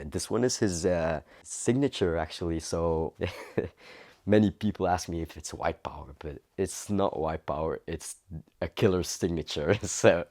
This one is his signature actually, so many people ask me if it's white power, but it's not white power, it's a killer's signature. So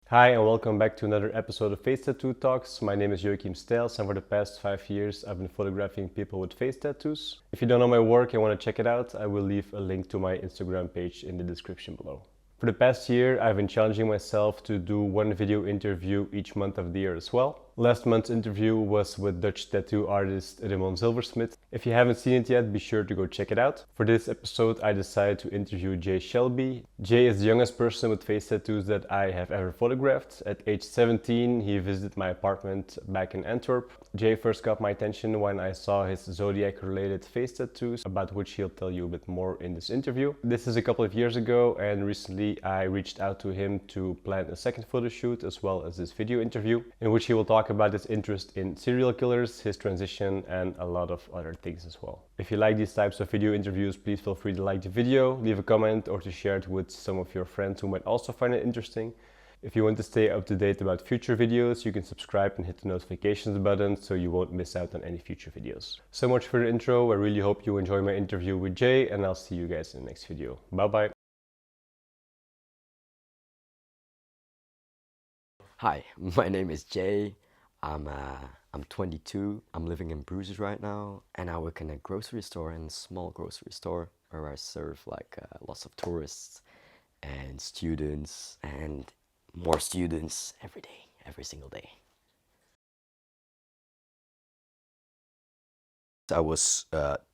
hi and welcome back to another episode of Face Tattoo Talks. My name is Joachim Stels and for the past 5 years I've been photographing people with face tattoos. If you don't know my work and want to check it out, I will leave a link to my Instagram page in the description below. For the past year I've been challenging myself to do one video interview each month of the year as well. Last month's interview was with Dutch tattoo artist Raymond Silversmith. If you haven't seen it yet, be sure to go check it out. For this episode, I decided to interview Shelby. Jay is the youngest person with face tattoos that I have ever photographed. At age 17, he visited my apartment back in Antwerp. Jay first got my attention when I saw his Zodiac-related face tattoos, about which he'll tell you a bit more in this interview. This is a couple of years ago, and recently I reached out to him to plan a second photo shoot as well as this video interview, in which he will talk about his interest in serial killers, his transition, and a lot of other things as well. If you like these types of video interviews, please feel free to like the video, leave a comment, or to share it with some of your friends who might also find it interesting. If you want to stay up to date about future videos, you can subscribe and hit the notifications button so you won't miss out on any future videos. So much for the intro. I really hope you enjoy my interview with Jay, and I'll see you guys in the next video. Bye bye. hi, my name is Jay. I'm 22. I'm living in Bruges right now, and I work in a grocery store, in a small grocery store, where I serve like lots of tourists and students and more students every day, every single day. I was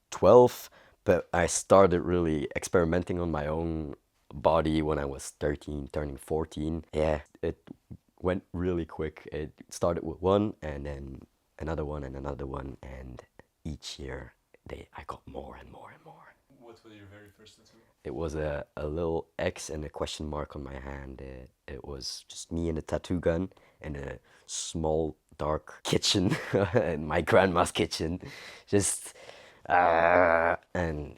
12, but I started really experimenting on my own body when I was 13, turning 14. Yeah, it went really quick. It started with one and then another one and another one, and each year I got more and more and more. What was your very first tattoo? It was a little X and a question mark on my hand. It was just me and a tattoo gun and a small dark kitchen, in my grandma's kitchen. Just and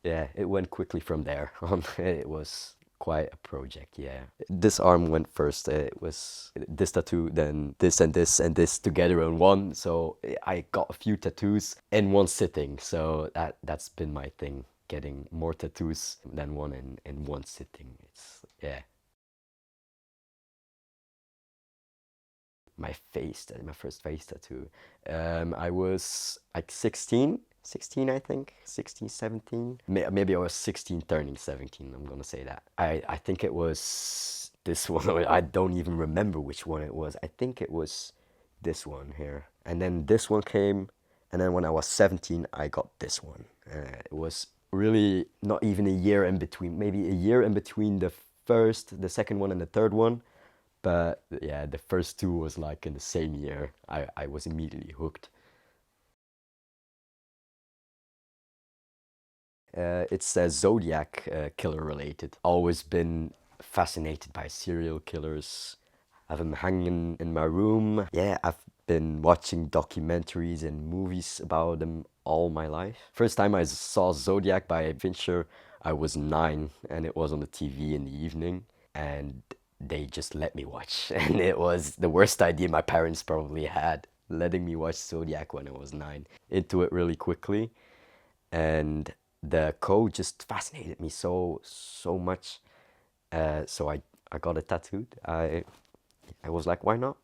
yeah, it went quickly from there on. It was quite a project, yeah. This arm went first. It was this tattoo, then this and this and this together in one. So I got a few tattoos in one sitting. So that's been my thing, getting more tattoos than one in one sitting. It's, yeah. My first face tattoo. I was like 16, I think, 16, 17. Maybe I was 16 turning 17, I'm gonna say that. I think it was this one. I don't even remember which one it was. I think it was this one here. And then this one came, and then when I was 17, I got this one. It was really not even a year in between, maybe a year in between the second one and the third one. But yeah, the first two was like in the same year. I was immediately hooked. It's Zodiac Killer related. Always been fascinated by serial killers. I have them hanging in my room. Yeah, I've been watching documentaries and movies about them all my life. First time I saw Zodiac by Fincher, I was 9, and it was on the TV in the evening. And they just let me watch, and it was the worst idea my parents probably had, letting me watch Zodiac when I was 9. Into it really quickly, and the code just fascinated me so much. So I got it tattooed. I was like, why not?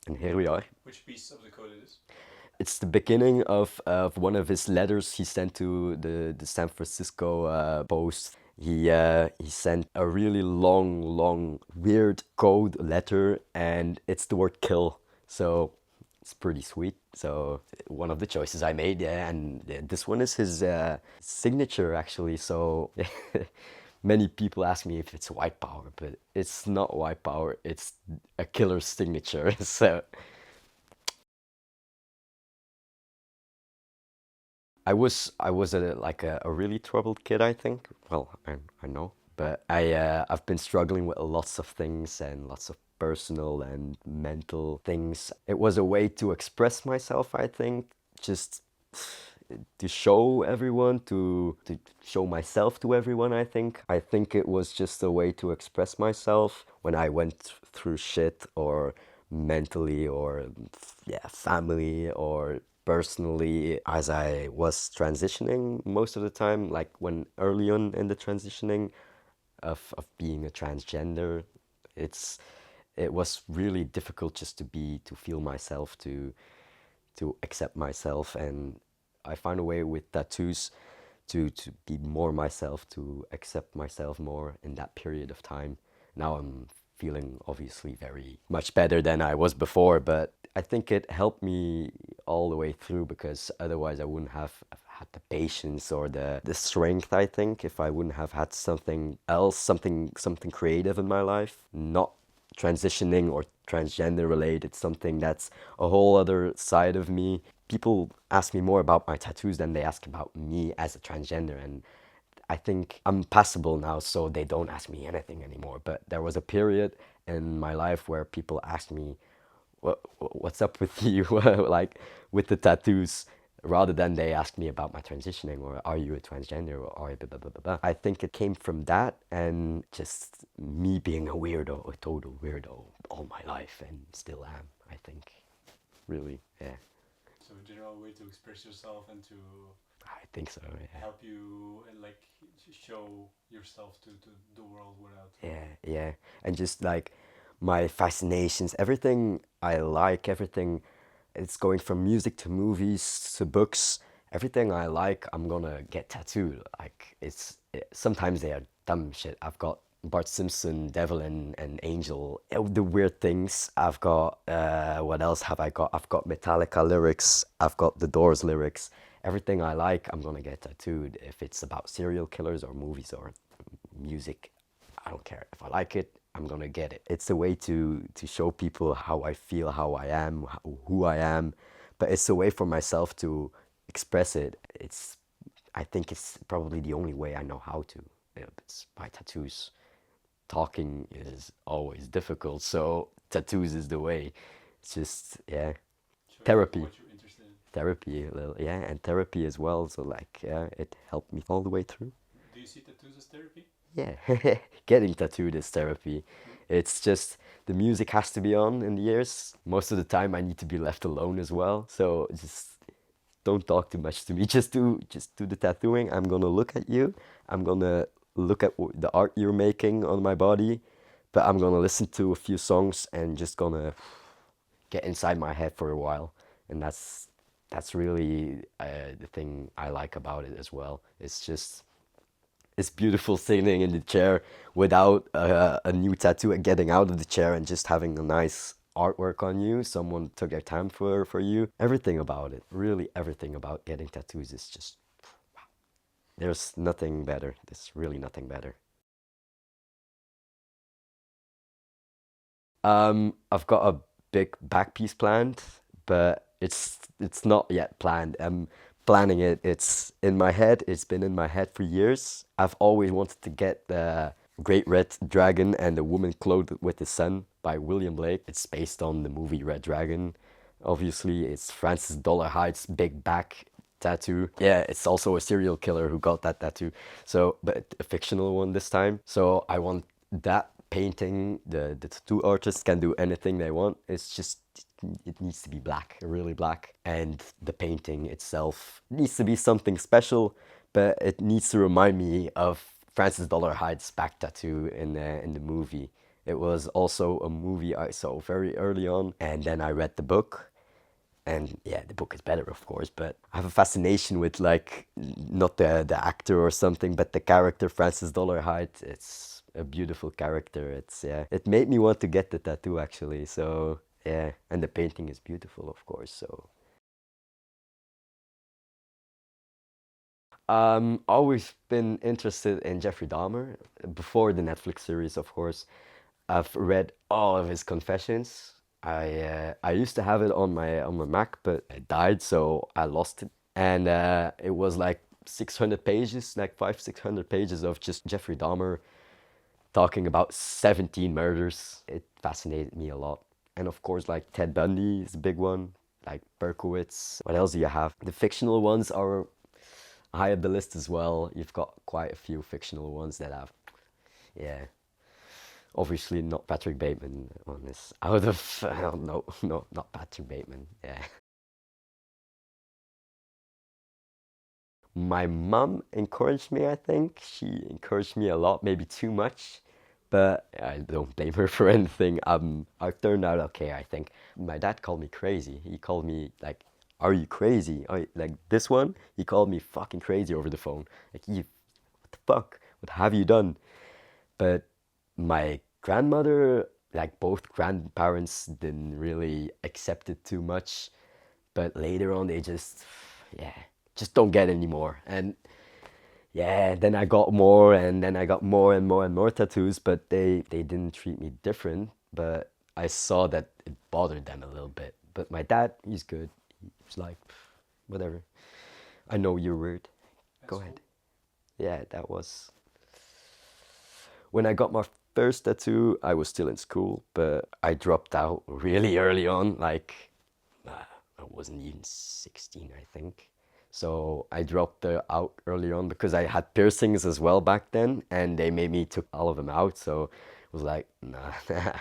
And here we are. Which piece of the code it is? It's the beginning of one of his letters he sent to the San Francisco Post. He sent a really long, weird code letter, and it's the word kill. So it's pretty sweet. So one of the choices I made, yeah, and this one is his signature actually. So many people ask me if it's white power, but it's not white power. It's a killer's signature. So I was a really troubled kid, I think. Well, I know, but I've been struggling with lots of things and lots of personal and mental things. It was a way to express myself, I think. Just to show everyone, to show myself to everyone. I think it was just a way to express myself when I went through shit, or mentally, or yeah, family, or personally, as I was transitioning most of the time, like when early on in the transitioning of being a transgender. It's it was really difficult just to feel myself, to accept myself, and I found a way with tattoos to be more myself, to accept myself more in that period of time. Now I'm feeling obviously very much better than I was before, but I think it helped me all the way through, because otherwise I wouldn't have had the patience or the strength, I think, if I wouldn't have had something else, something creative in my life, not transitioning or transgender related, something that's a whole other side of me. People ask me more about my tattoos than they ask about me as a transgender, and I think I'm passable now, so they don't ask me anything anymore. But there was a period in my life where people asked me, what's up with you, like with the tattoos, rather than they ask me about my transitioning, or are you a transgender, or are you blah, blah, blah, blah, blah. I think it came from that, and just me being a weirdo, a total weirdo all my life, and still am, I think. Really, yeah. So a general way to express yourself and to I think so, yeah. help you and like show yourself to the world without. Yeah, yeah. And just like my fascinations, everything I like, everything, it's going from music to movies to books. Everything I like, I'm gonna get tattooed. Like sometimes they are dumb shit. I've got Bart Simpson, Devil and Angel. The weird things. I've got what else have I got? I've got Metallica lyrics. I've got The Doors lyrics. Everything I like, I'm gonna get tattooed. If it's about serial killers or movies or music, I don't care. If I like it, I'm gonna get it. It's a way to show people how I feel, how I am, who I am, but it's a way for myself to express it. I think it's probably the only way I know how to. It's by tattoos. Talking is always difficult, so tattoos is the way. It's just, yeah, Show therapy. what you're interested in. Therapy, a little, yeah, and therapy as well. So like, yeah, it helped me all the way through. Do you see tattoos as therapy? Yeah, getting tattooed is therapy. It's just the music has to be on in the ears. Most of the time, I need to be left alone as well. So just don't talk too much to me. Just do the tattooing. I'm gonna look at you. I'm gonna look at the art you're making on my body, but I'm gonna listen to a few songs and just gonna get inside my head for a while. And that's really the thing I like about it as well. It's beautiful sitting in the chair without a new tattoo, and getting out of the chair and just having a nice artwork on you. Someone took their time for you. Everything about it, really everything about getting tattoos is just, there's nothing better. There's really nothing better. I've got a big back piece planned, but it's not yet planned. I'm planning it. It's in my head. It's been in my head for years. I've always wanted to get the Great Red Dragon and the Woman Clothed with the Sun by William Blake. It's based on the movie Red Dragon. Obviously, it's Francis Dollarhide's big back tattoo. Yeah, it's also a serial killer who got that tattoo. So, but a fictional one this time. So I want that painting. The tattoo artists can do anything they want. It's just it needs to be black, really black. And the painting itself needs to be something special, but it needs to remind me of Francis Dollarhide's back tattoo in the movie. It was also a movie I saw very early on, and then I read the book. And yeah, the book is better, of course, but I have a fascination with, like, not the actor or something, but the character Francis Dollarhide. It's a beautiful character. It's, yeah, it made me want to get the tattoo actually. So yeah, and the painting is beautiful, of course. So always been interested in Jeffrey Dahmer before the Netflix series, of course. I've read all of his confessions. I used to have it on my Mac, but it died, so I lost it. And it was like 600 pages, like 600 pages of just Jeffrey Dahmer talking about 17 murders. It fascinated me a lot. And of course, like Ted Bundy is a big one. like Berkowitz. What else do you have? The fictional ones are high up the list as well. You've got quite a few fictional ones that have, yeah. Obviously not Patrick Bateman on this. Out of, no, no, not Patrick Bateman, yeah. My mom encouraged me, I think. She encouraged me a lot, maybe too much, but I don't blame her for anything. I turned out okay, I think. My dad called me crazy. He called me like, "Are you crazy?" Like this one, he called me fucking crazy over the phone. Like, you, what the fuck? What have you done? But my grandmother, like both grandparents, didn't really accept it too much. But later on, they just, yeah, just don't get anymore. And yeah, then I got more, and then I got more and more and more tattoos, but they didn't treat me different. But I saw that it bothered them a little bit. But my dad, he's good. He's like, whatever. I know you're weird. Go ahead. Yeah, that was when I got my first tattoo. I was still in school, but I dropped out really early on. Like, I wasn't even 16, I think. So I dropped out early on because I had piercings as well back then, and they made me took all of them out. So it was like, nah,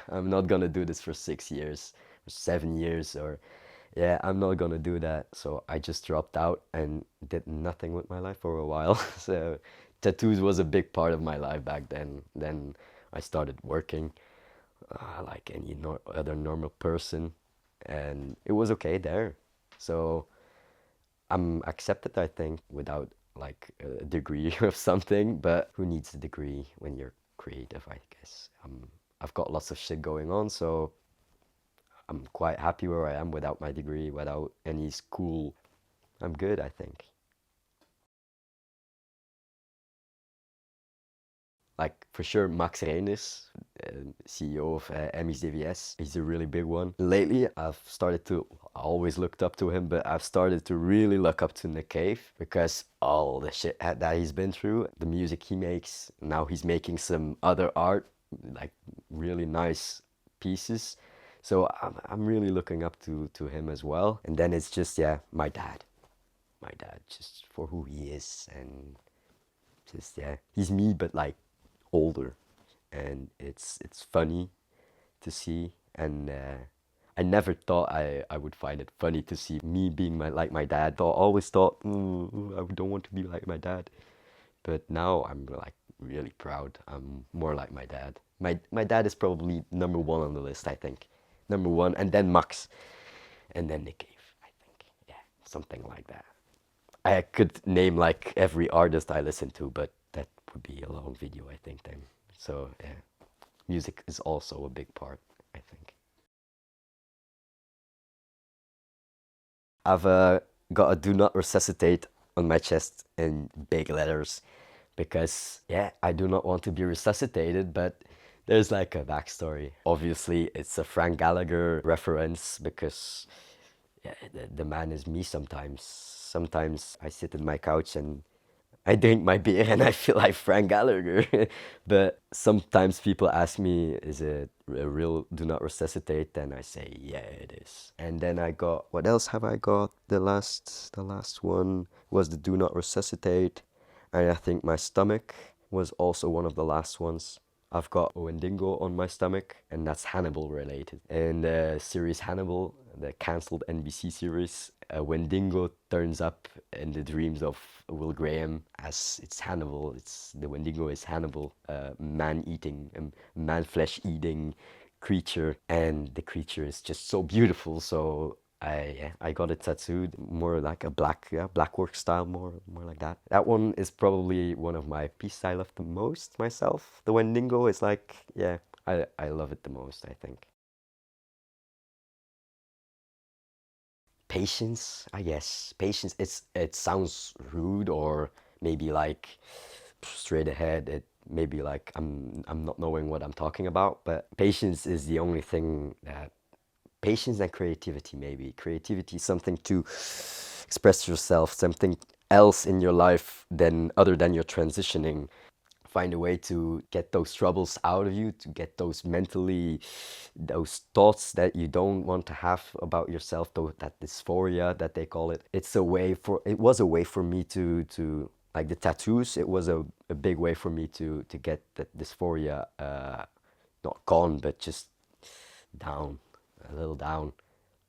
I'm not gonna do this for 6 years or 7 years, or yeah, I'm not gonna do that. So I just dropped out and did nothing with my life for a while. So tattoos was a big part of my life back then. Then I started working like any other normal person, and it was okay there. So I'm accepted, I think, without like a degree of something. But who needs a degree when you're creative, I guess. I've got lots of shit going on, so I'm quite happy where I am without my degree, without any school. I'm good, I think. Like for sure, Max Reiners, CEO of MXDVS, he's a really big one. Lately, I've started to, I always looked up to him, but I've started to really look up to Nick Cave because all the shit that he's been through, the music he makes, now he's making some other art, like really nice pieces. So I'm really looking up to him as well. And then it's just, yeah, my dad, just for who he is, and just, yeah, he's me, but like older, and it's funny to see. And I never thought I would find it funny to see me being like my dad. Always thought, I don't want to be like my dad. But now I'm like really proud. I'm more like my dad. My dad is probably number one on the list, I think. Number one, and then Max, and then Nick Cave, I think. Yeah, something like that. I could name like every artist I listen to, but that would be a long video, I think, then. So, yeah, music is also a big part, I think. I've got a "Do Not Resuscitate" on my chest in big letters because, yeah, I do not want to be resuscitated, but there's like a backstory. Obviously, it's a Frank Gallagher reference because, yeah, the man is me sometimes. Sometimes I sit on my couch and I drink my beer and I feel like Frank Gallagher. But sometimes people ask me, is it a real "Do Not Resuscitate"? And I say, yeah, it is. And then I got, what else have I got? The last one was the "Do Not Resuscitate." And I think my stomach was also one of the last ones. I've got a Wendigo on my stomach, and that's Hannibal related. In the series Hannibal, the cancelled NBC series, a Wendigo turns up in the dreams of Will Graham as it's Hannibal. It's the Wendigo is Hannibal, a man-eating, man-flesh-eating creature, and the creature is just so beautiful. So I got it tattooed more like a Blackwork style, more like that. That one is probably one of my pieces I love the most myself. The Wendigo is like, yeah, I love it the most, I think. Patience, I guess. Patience. It sounds rude, or maybe like straight ahead. It maybe like I'm not knowing what I'm talking about. But patience is the only thing that, patience and creativity, maybe creativity is something to express yourself, something else in your life than other than your transitioning find a way to get those troubles out of you, to get those mentally, those thoughts that you don't want to have about yourself, though, that dysphoria that they call it. It was a way for me to like the tattoos, it was a big way for me to get that dysphoria, not gone, but just down, a little down.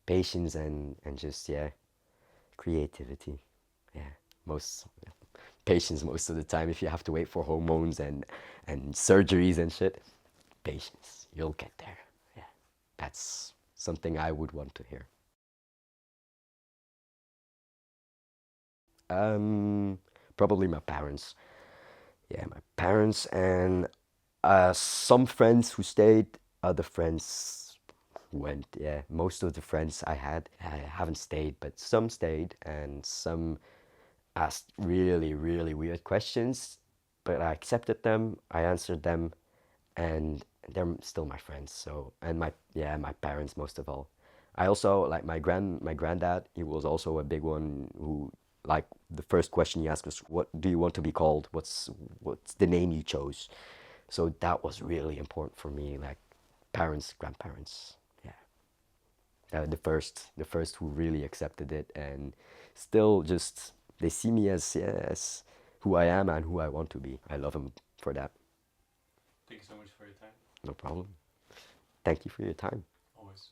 Patience and just, yeah, creativity. Yeah, most patience most of the time. If you have to wait for hormones and surgeries and shit, patience. You'll get there. Yeah, that's something I would want to hear. Um, Probably my parents. Yeah, my parents and some friends who stayed, other friends went. Yeah, most of the friends I haven't stayed, but some stayed and some asked really, really weird questions, but I accepted them, I answered them, and they're still my friends. So, and my parents most of all. I also like my granddad. He was also a big one who, like, the first question he asked was, "What do you want to be called? What's the name you chose?" So that was really important for me. Like, parents, grandparents. Yeah, the first who really accepted it, and still just they see me as, yeah, as who I am and who I want to be. I love them for that. Thank you so much for your time. No problem. Thank you for your time. Always.